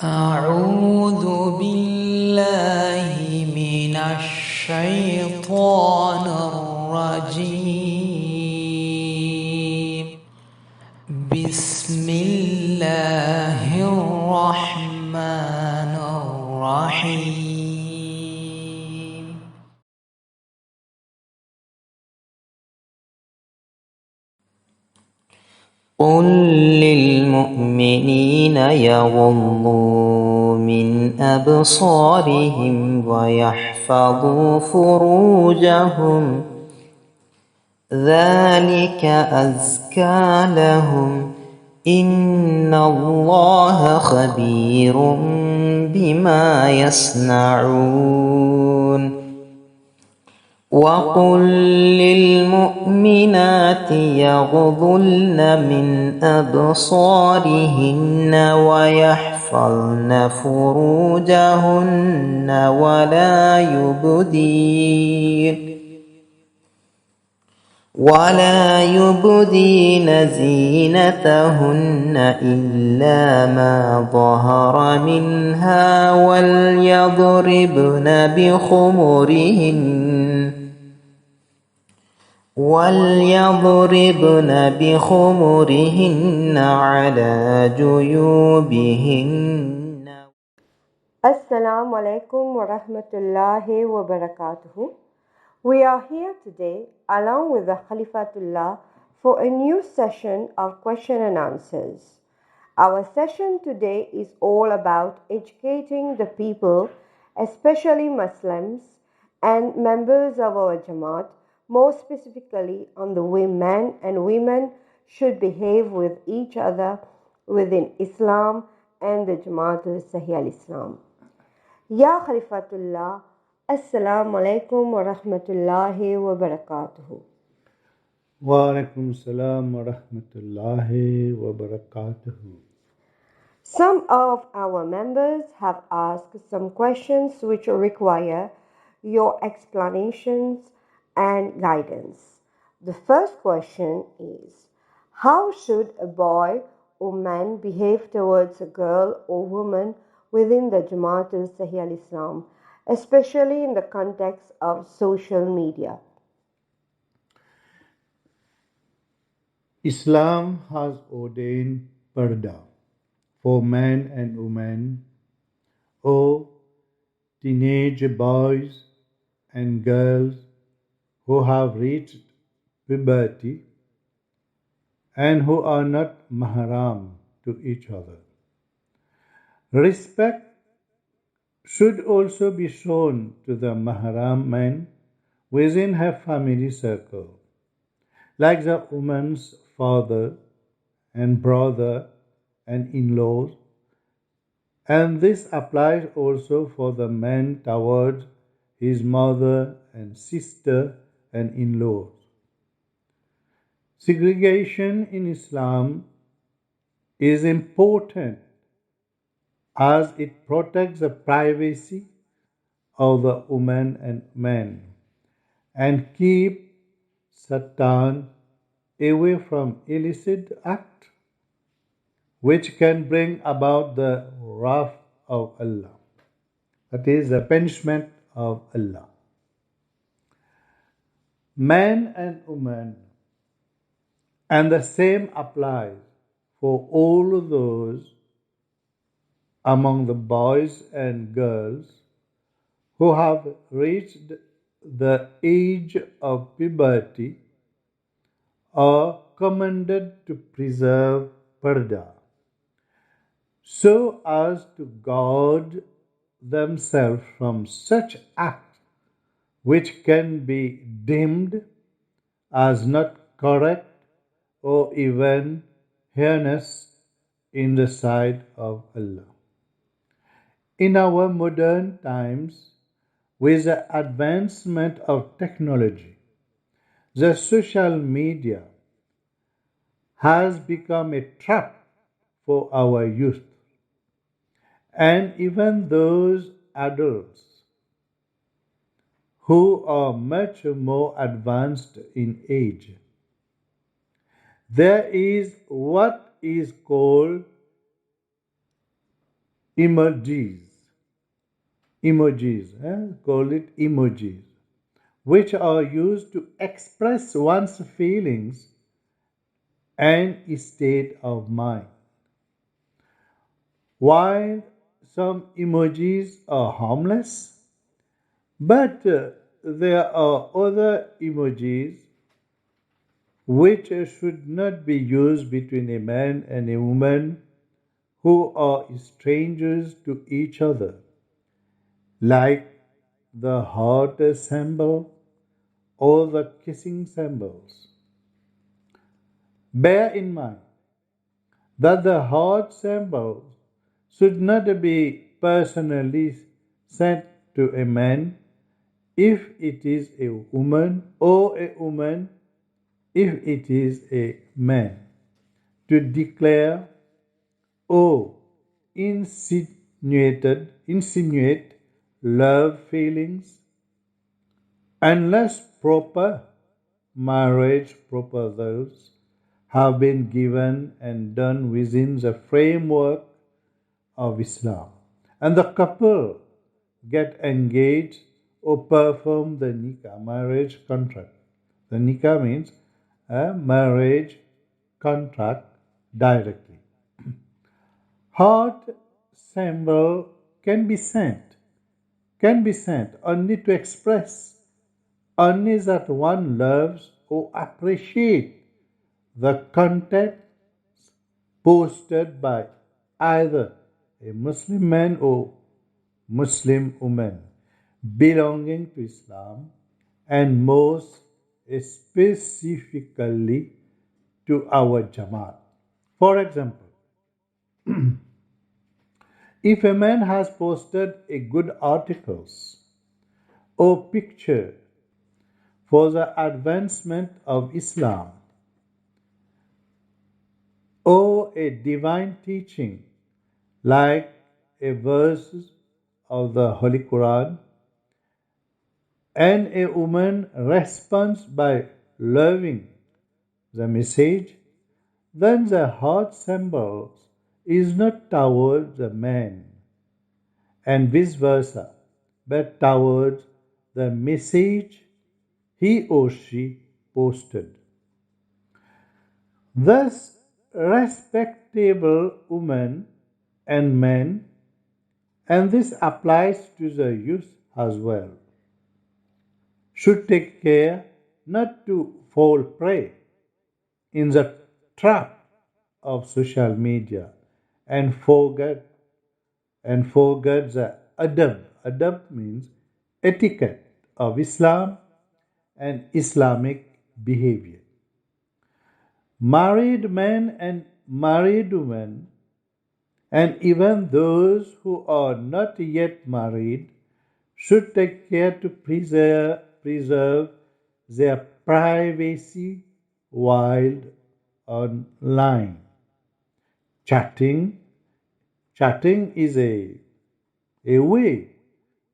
أعوذ بالله من الشيطان الرجيم بسم الله الرحمن الرحيم قل للمؤمنين يغضوا من أبصارهم ويحفظوا فروجهم ذلك أزكى لهم إن الله خبير بما يصنعون وقل للمؤمنات يغضضن من أبصارهن ويحفظن فروجهن ولا يبدين زينتهن إلا ما ظهر منها وليضربن بخمرهن على جيوبهن. Assalamu alaikum wa rahmatullahi wa barakatuhu. We are here today along with the Khalifatullah for a new session of question and answers. Our session today is all about educating the people, especially Muslims and members of our Jamaat, more specifically on the way men and women should behave with each other within Islam and the Jamaat Sahih al-Islam. Ya Khalifatullah, Assalamu alaikum wa rahmatullahi wa barakatuhu. Wa alaikum salam wa rahmatullahi wa barakatuhu. Some of our members have asked some questions which require your explanations and guidance. The first question is, how should a boy or man behave towards a girl or woman within the Jamaat Sahih al-Islam, especially in the context of social media? Islam has ordained Pardah for men and women, or teenage boys and girls who have reached puberty and who are not mahram to each other. Respect should also be shown to the mahram men within her family circle, like the woman's father and brother and in-laws, and this applies also for the man towards his mother and sister and in-laws. Segregation in Islam is important as it protects the privacy of the woman and man and keep Satan away from illicit act which can bring about the wrath of Allah, that is the punishment of Allah. Man and woman, and the same applies for all those among the boys and girls who have reached the age of puberty are commanded to preserve Pardah so as to guard themselves from such acts which can be deemed as not correct or even heinous in the sight of Allah. In our modern times, with the advancement of technology, the social media has become a trap for our youth and even those adults who are much more advanced in age. There is what is called emojis, call it emojis, which are used to express one's feelings and state of mind. While some emojis are harmless, but there are other emojis which should not be used between a man and a woman who are strangers to each other, like the heart symbol or the kissing symbols. Bear in mind that the heart symbol should not be personally sent to a man if it is a woman, or a woman if it is a man, to declare or insinuate love feelings, unless proper marriage proposals have been given and done within the framework of Islam, and the couple get engaged or perform the nikah, marriage contract. The nikah means a marriage contract directly. Heart symbol can be sent only to express only that one loves or appreciates the content posted by either a Muslim man or Muslim woman belonging to Islam, and most specifically to our Jamaat. For example, if a man has posted a good articles or picture for the advancement of Islam or a divine teaching like a verse of the Holy Quran, and a woman responds by loving the message, then the heart symbol is not towards the man and vice versa, but towards the message he or she posted. Thus, respectable women and men, and this applies to the youth as well, should take care not to fall prey in the trap of social media and forget the adab. Adab means etiquette of Islam and Islamic behavior. Married men and married women, and even those who are not yet married, should take care to preserve their privacy while online. Chatting Chatting is a way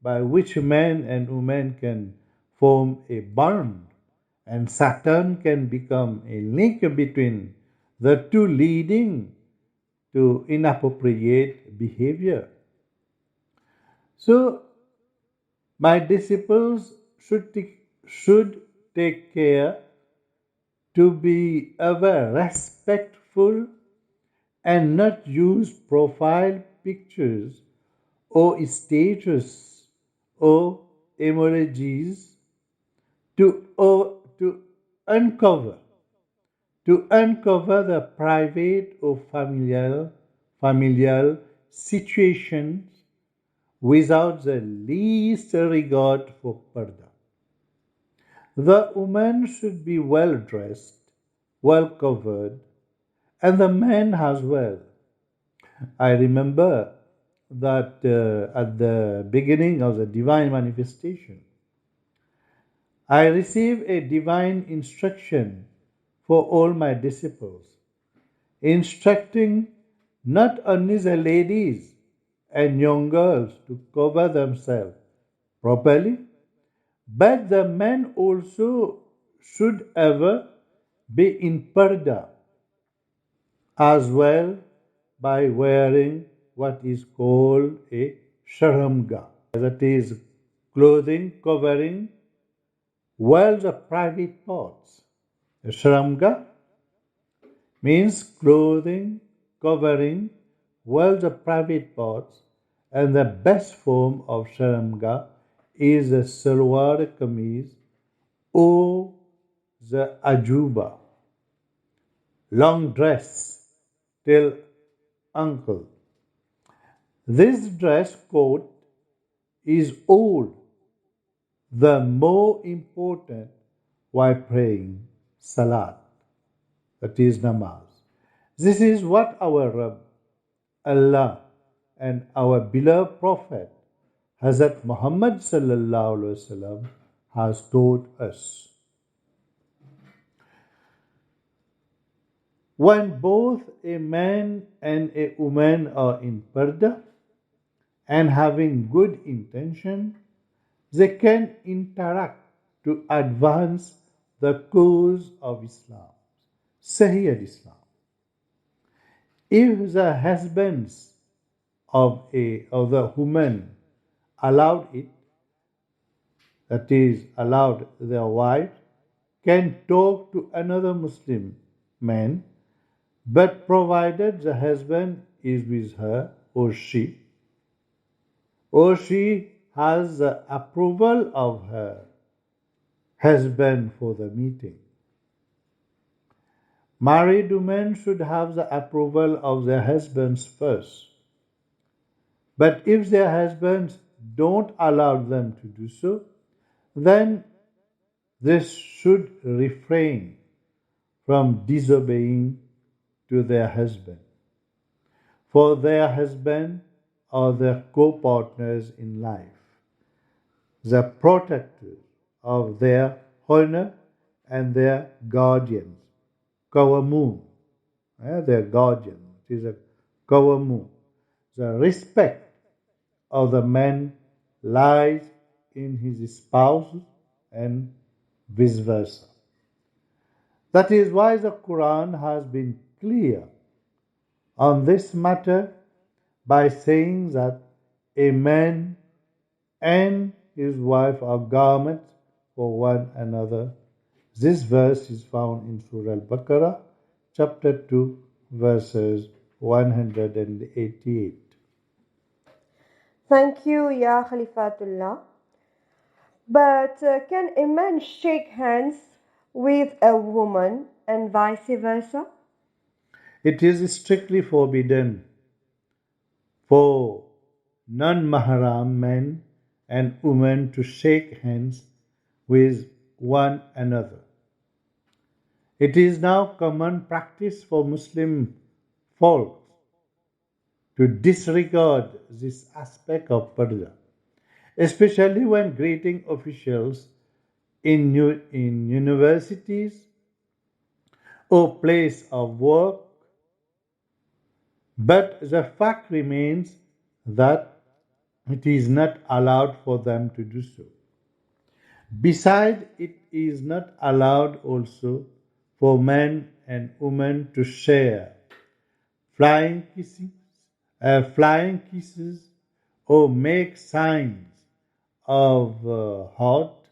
by which man and woman can form a bond, and Saturn can become a link between the two, leading to inappropriate behavior. So, my disciples should take care to be ever respectful and not use profile pictures or status or emojis to uncover the private or familial situations without the least regard for Pardah. The woman should be well dressed, well covered, and the man as well. I remember that at the beginning of the divine manifestation, I received a divine instruction for all my disciples, instructing not only the ladies and young girls to cover themselves properly, but the men also should ever be in Pardah as well by wearing what is called a sharamga, that is clothing covering worlds of private parts. A sharamga means clothing covering worlds of private parts, and the best form of sharamga is the salwar kameez or the ajuba, long dress till ankle. This dress coat is all the more important while praying salat, that is namaz. This is what our Rabb, Allah, and our beloved Prophet, Hazrat Muhammad sallallahu alaihi wasallam, has taught us. When both a man and a woman are in Pardah and having good intention, they can interact to advance the cause of Islam, Sahih Islam. If the husbands of the woman allowed it, that is, allowed their wife, can talk to another Muslim man, but provided the husband is with her or she has the approval of her husband for the meeting. Married women should have the approval of their husbands first. But if their husbands don't allow them to do so, then they should refrain from disobeying to their husband. For their husband are their co-partners in life, the protectors of their honor and their guardians. Kawamun, their guardian, it is a kawamun. The respect of the man lies in his spouse and vice versa. That is why the Quran has been clear on this matter by saying that a man and his wife are garments for one another. This verse is found in Surah Al-Baqarah, chapter 2, verses 188. Thank you, Ya Khalifatullah. But can a man shake hands with a woman and vice versa? It is strictly forbidden for non-mahram men and women to shake hands with one another. It is now common practice for Muslim folk to disregard this aspect of Pardah, especially when greeting officials in universities or place of work. But the fact remains that it is not allowed for them to do so. Besides, it is not allowed also for men and women to share flying kisses or make signs of heart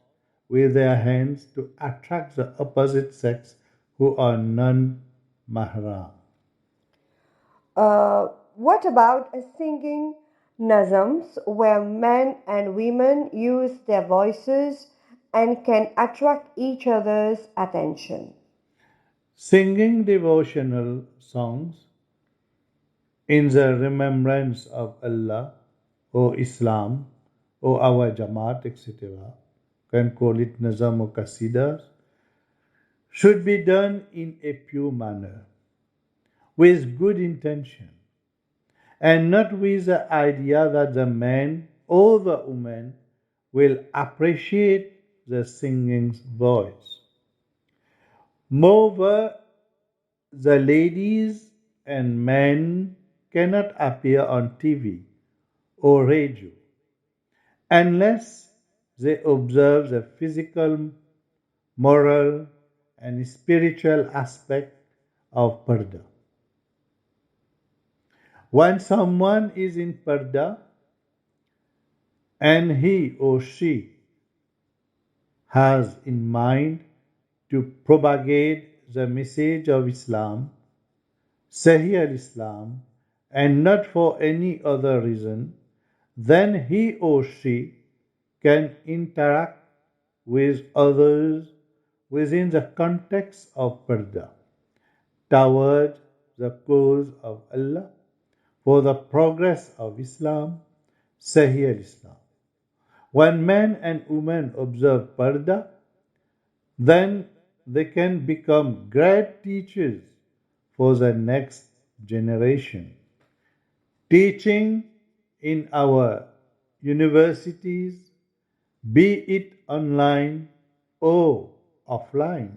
with their hands to attract the opposite sex who are non-mahram. What about singing nazams where men and women use their voices and can attract each other's attention? Singing devotional songs in the remembrance of Allah or Islam or our Jamaat, etc., can call it nazam or qasidas, should be done in a pure manner, with good intention, and not with the idea that the man or the woman will appreciate the singing's voice. Moreover, the ladies and men cannot appear on TV or radio unless they observe the physical, moral, and spiritual aspect of Pardah. When someone is in Pardah and he or she has in mind to propagate the message of Islam, Sahih al-Islam, and not for any other reason, then he or she can interact with others within the context of Pardah toward the cause of Allah for the progress of Islam, Sahih al-Islam. When men and women observe Pardah, then they can become great teachers for the next generation. Teaching in our universities, be it online or offline,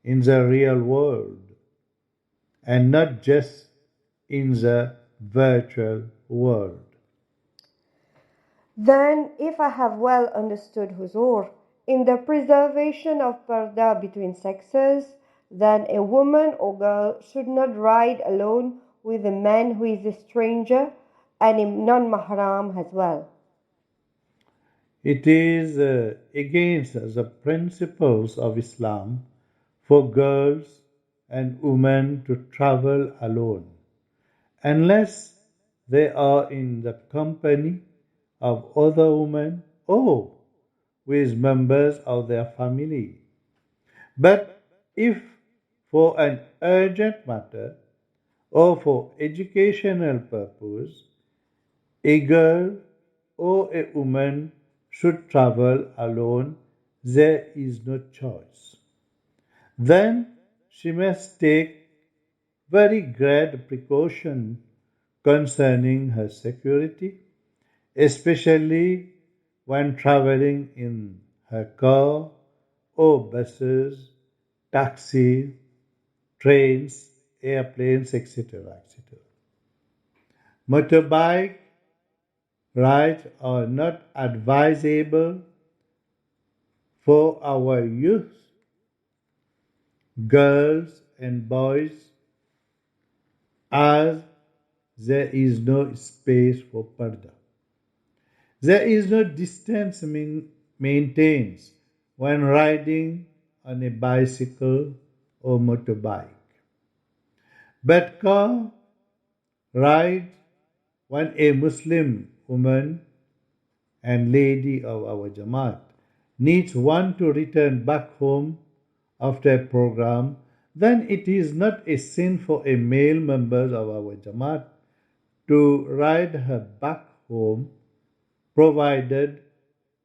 in the real world, and not just in the virtual world. Then, if I have well understood Huzur, in the preservation of Pardah between sexes, then a woman or girl should not ride alone with a man who is a stranger and a non-mahram as well. It is against the principles of Islam for girls and women to travel alone, unless they are in the company of other women or with members of their family. But if for an urgent matter or for educational purpose, a girl or a woman should travel alone, there is no choice. Then she must take very great precaution concerning her security, especially when traveling in her car or buses, taxis, trains, airplanes, etc. etc. Motorbike rides are not advisable for our youth, girls and boys, as there is no space for Pardah. There is no distance maintained when riding on a bicycle or motorbike. But car ride when a Muslim woman and lady of our Jamaat needs one to return back home after a program, then it is not a sin for a male member of our Jamaat to ride her back home, provided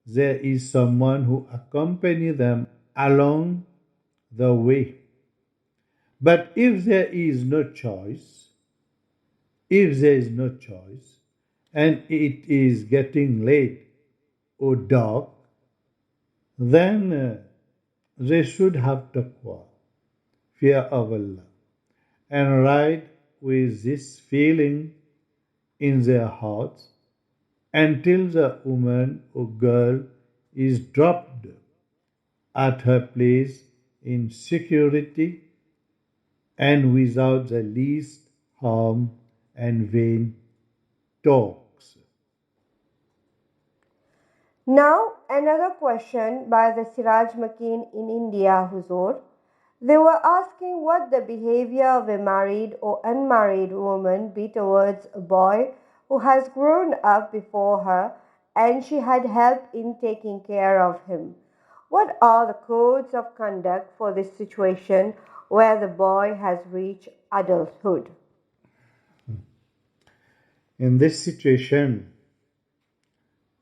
there is someone who accompanies them along the way. But if there is no choice, and it is getting late or dark, then they should have taqwa, fear of Allah, and ride with this feeling in their hearts until the woman or girl is dropped at her place in security and without the least harm and vain talks. Now, another question by the Siraj Makin in India, Huzur. They were asking what the behavior of a married or unmarried woman be towards a boy who has grown up before her and she had help in taking care of him. What are the codes of conduct for this situation where the boy has reached adulthood? In this situation,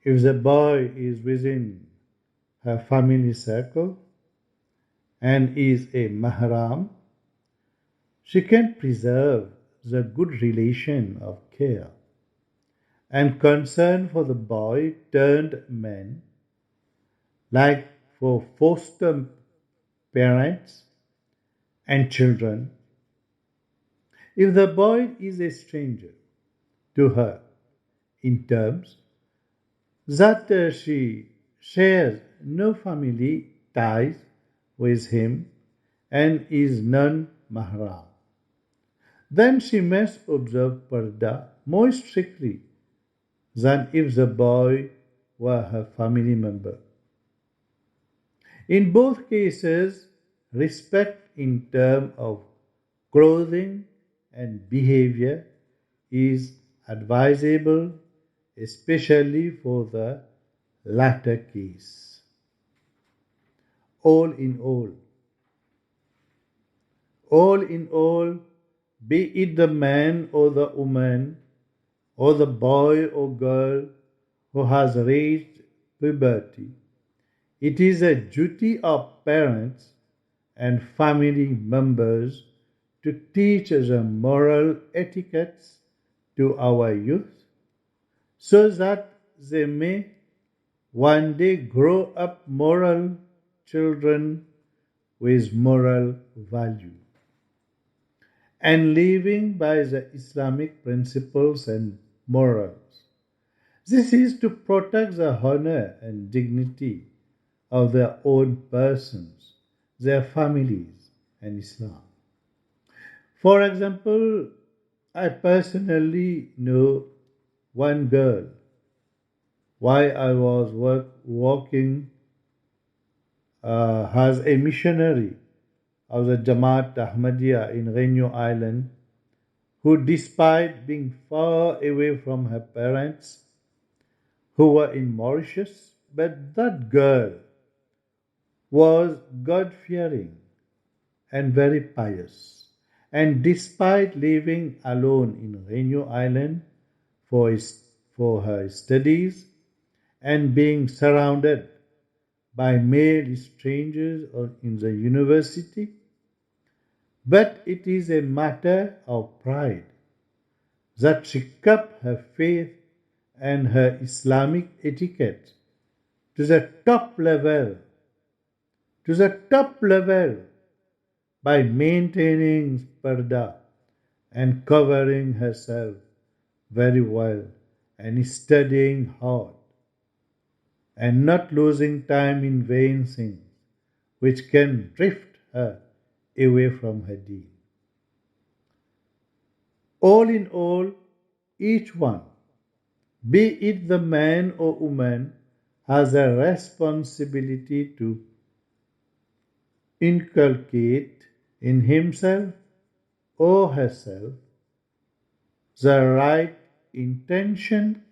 if the boy is within her family circle and is a mahram, she can preserve the good relation of care and concern for the boy turned man, like for foster parents and children. If the boy is a stranger to her in terms that she shares no family ties with him and is non mahram, then she must observe Pardah more strictly than if the boy were her family member. In both cases, respect in terms of clothing and behavior is advisable, especially for the latter case. All in all, be it the man or the woman, or the boy or girl who has reached puberty, it is a duty of parents and family members to teach the moral etiquettes to our youth so that they may one day grow up moral children with moral value and living by the Islamic principles and morals. This is to protect the honor and dignity of their own persons, their families, and Islam. For example, I personally know one girl while I was working as a missionary of the Jamaat Ahmadiyya in Renew Island, who, despite being far away from her parents, who were in Mauritius, but that girl was God-fearing and very pious. And despite living alone in Renew Island for her studies and being surrounded by male strangers in the university, but it is a matter of pride that she kept her faith and her Islamic etiquette to the top level, by maintaining Pardah and covering herself very well and studying hard and not losing time in vain things which can drift her away from her deen. All in all, each one, be it the man or woman, has a responsibility to inculcate in himself or herself the right intention,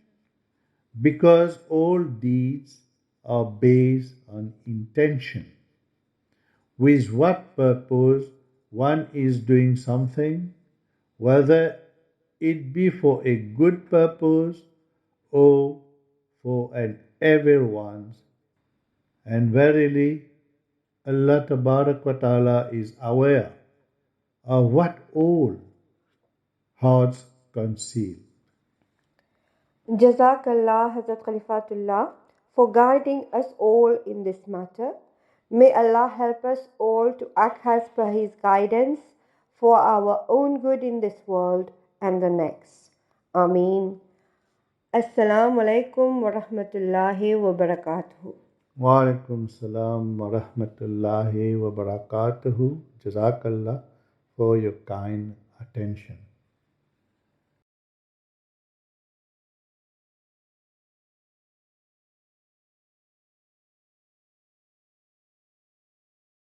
because all deeds are based on intention. With what purpose one is doing something, whether it be for a good purpose or for an evil one. And verily, Allah Ta'ala is aware of what all hearts conceal. Jazakallah Hazrat Khalifatullah for guiding us all in this matter. May Allah help us all to act as per His guidance for our own good in this world and the next. Ameen. Assalamu alaikum wa rahmatullahi wa barakatuhu. Wa alaikum salam wa rahmatullahi wa barakatuhu. Jazakallah for your kind attention.